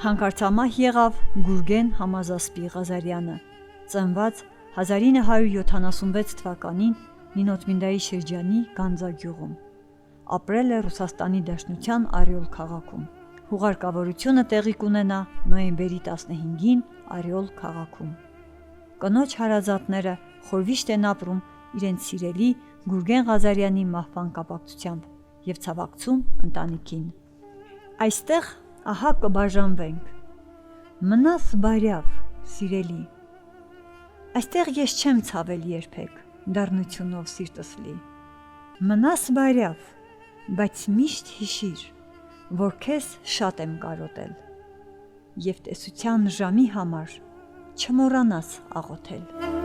Հանկարծամահ եղավ Գուրգեն Համազասպի Ղազարյանը, ծնված 1976 թվականին Նինոթմինդայի շրջանի Գանձագյուղում։ Ապրել է Ռուսաստանի Դաշնության Արիոլ քաղաքում։ Հուղարկավորությունը տեղի կունենա նոյեմբերի 15-ին Արիոլ քաղաքում։ Կնոջ հարազատները խորհիշտ են ապրում իրենց սիրելի Գուրգեն Ղազարյանի մահվան կապակցությամբ և ցավակցում ընտանիքին։ Այստեղ ահա կբաժանվենք։ Մնաս բարյավ, սիրելի։ Այստեղ ես չեմ ցավել երբեք, դառնությունով սիրտս լի։ Մնաս բարյավ, բայց միշտ հիշիր, որ քեզ շատ եմ կարոտել, և տեսության ժամի համար չմոռանաս աղոթել։